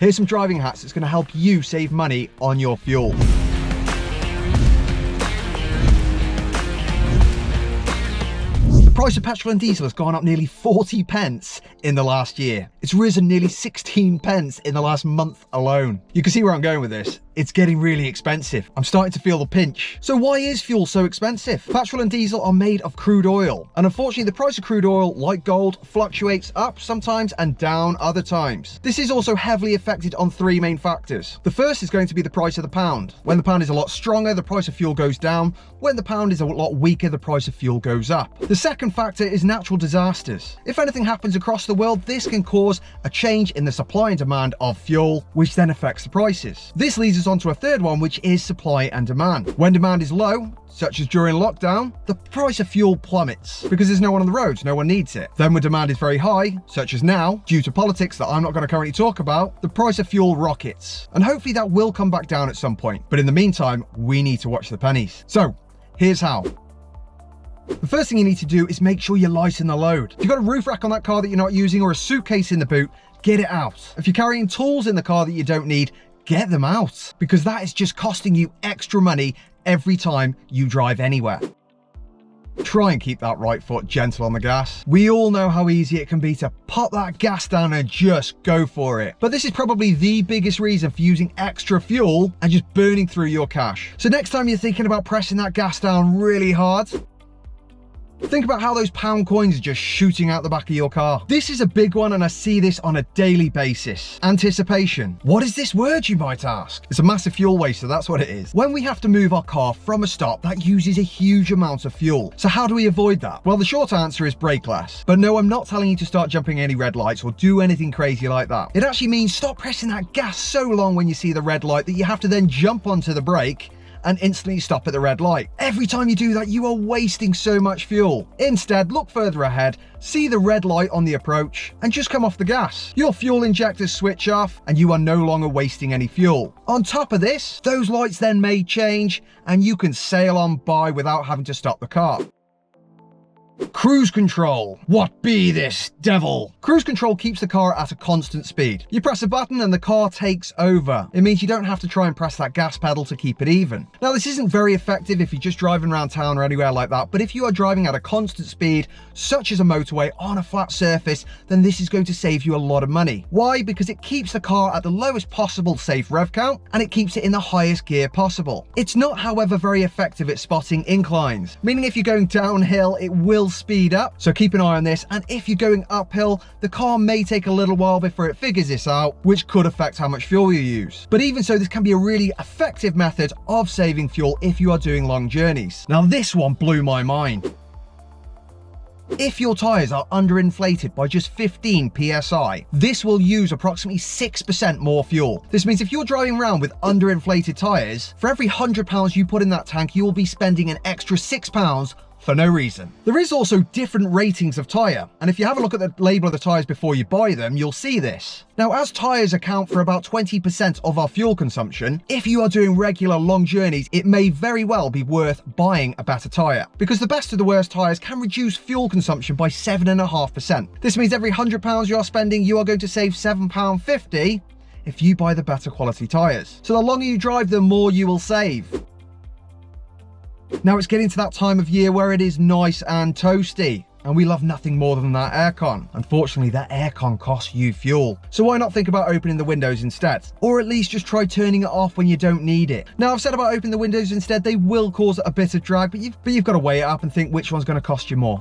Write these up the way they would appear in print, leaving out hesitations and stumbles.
Here's some driving hacks that's going to help you save money on your fuel. The price of petrol and diesel has gone up nearly 40 pence in the last year. It's risen nearly 16 pence in the last month alone. You can see where I'm going with this. It's getting really expensive. I'm starting to feel the pinch. So why is fuel so expensive? Petrol and diesel are made of crude oil. And unfortunately, the price of crude oil, like gold, fluctuates up sometimes and down other times. This is also heavily affected on three main factors. The first is going to be the price of the pound. When the pound is a lot stronger, the price of fuel goes down. When the pound is a lot weaker, the price of fuel goes up. The second factor is natural disasters. If anything happens across the world, this can cause a change in the supply and demand of fuel, which then affects the prices. This leads us on to a third one, which is supply and demand. When demand is low, such as during lockdown, the price of fuel plummets because there's no one on the roads, no one needs it. Then when demand is very high, such as now, due to politics that I'm not going to currently talk about, the price of fuel rockets. And hopefully that will come back down at some point. But in the meantime, we need to watch the pennies. So here's how. The first thing you need to do is make sure you lighten the load. If you've got a roof rack on that car that you're not using or a suitcase in the boot, get it out. If you're carrying tools in the car that you don't need, get them out, because that is just costing you extra money every time you drive anywhere. Try and keep that right foot gentle on the gas. We all know how easy it can be to pop that gas down and just go for it. But this is probably the biggest reason for using extra fuel and just burning through your cash. So next time you're thinking about pressing that gas down really hard, think about how those pound coins are just shooting out the back of your car. This is a big one, and I see this on a daily basis. Anticipation. What is this word, you might ask? It's a massive fuel waster, that's what it is. When we have to move our car from a stop, that uses a huge amount of fuel. So how do we avoid that? Well, the short answer is brake less. But no, I'm not telling you to start jumping any red lights or do anything crazy like that. It actually means stop pressing that gas so long when you see the red light that you have to then jump onto the brake and instantly stop at the red light. Every time you do that, you are wasting so much fuel. Instead, look further ahead, see the red light on the approach, and just come off the gas. Your fuel injectors switch off, and you are no longer wasting any fuel. On top of this, those lights then may change, and you can sail on by without having to stop the car. Cruise control. What be this devil? Cruise control keeps the car at a constant speed. You press a button and the car takes over. It means you don't have to try and press that gas pedal to keep it even. Now, this isn't very effective if you're just driving around town or anywhere like that, but if you are driving at a constant speed, such as a motorway on a flat surface, then this is going to save you a lot of money. Why? Because it keeps the car at the lowest possible safe rev count, and it keeps it in the highest gear possible. It's not, however, very effective at spotting inclines, meaning if you're going downhill, it will speed up, so keep an eye on this. And if you're going uphill, the car may take a little while before it figures this out, which could affect how much fuel you use. But even so, this can be a really effective method of saving fuel if you are doing long journeys. Now, this one blew my mind. If your tyres are underinflated by just 15 psi, this will use approximately 6% more fuel. This means if you're driving around with underinflated tyres, for every £100 you put in that tank, you will be spending an extra £6 for no reason. There is also different ratings of tyre, and if you have a look at the label of the tyres before you buy them, you'll see this. Now, as tyres account for about 20% of our fuel consumption, if you are doing regular long journeys, it may very well be worth buying a better tyre, because the best of the worst tyres can reduce fuel consumption by 7.5%. This means every £100 you are spending, you are going to save £7.50 if you buy the better quality tyres. So the longer you drive, the more you will save. Now, it's getting to that time of year where it is nice and toasty, and we love nothing more than that aircon. Unfortunately, that aircon costs you fuel. So why not think about opening the windows instead? Or at least just try turning it off when you don't need it. Now, I've said about opening the windows instead, they will cause a bit of drag, but you've got to weigh it up and think which one's going to cost you more.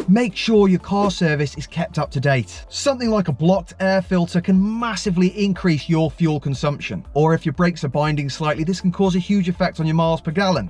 Make sure your car service is kept up to date. Something like a blocked air filter can massively increase your fuel consumption. Or if your brakes are binding slightly, this can cause a huge effect on your miles per gallon.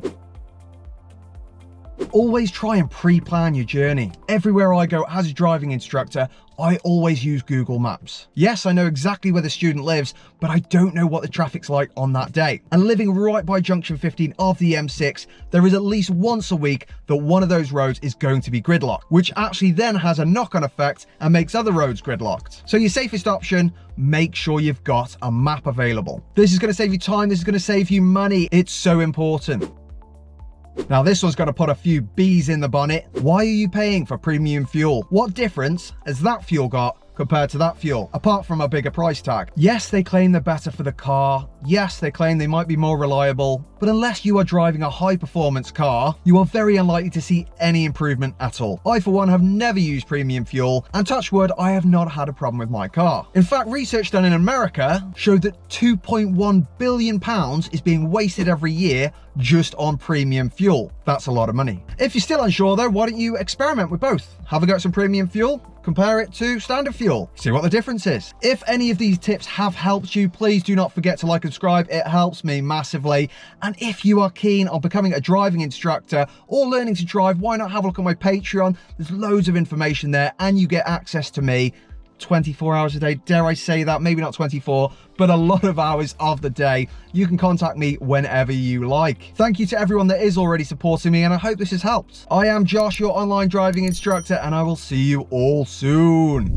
Always try and pre-plan your journey. Everywhere I go as a driving instructor, I always use Google Maps. Yes, I know exactly where the student lives, but I don't know what the traffic's like on that day. And living right by junction 15 of the M6, there is at least once a week that one of those roads is going to be gridlocked, which actually then has a knock-on effect and makes other roads gridlocked. So your safest option, make sure you've got a map available. This is going to save you time, this is going to save you money. It's so important. Now, this one's got to put a few bees in the bonnet. Why are you paying for premium fuel? What difference has that fuel got compared to that fuel, apart from a bigger price tag. Yes, they claim they're better for the car. Yes, they claim they might be more reliable, but unless you are driving a high-performance car, you are very unlikely to see any improvement at all. I, for one, have never used premium fuel, and touch wood, I have not had a problem with my car. In fact, research done in America showed that £2.1 billion is being wasted every year just on premium fuel. That's a lot of money. If you're still unsure though, why don't you experiment with both? Have a go at some premium fuel, compare it to standard fuel, see what the difference is. If any of these tips have helped you, please do not forget to like and subscribe. It helps me massively. And if you are keen on becoming a driving instructor or learning to drive, why not have a look at my Patreon? There's loads of information there, and you get access to me 24 hours a day. Dare I say that? Maybe not 24, but a lot of hours of the day. You can contact me whenever you like. Thank you to everyone that is already supporting me, and I hope this has helped. I am Josh, your online driving instructor, and I will see you all soon.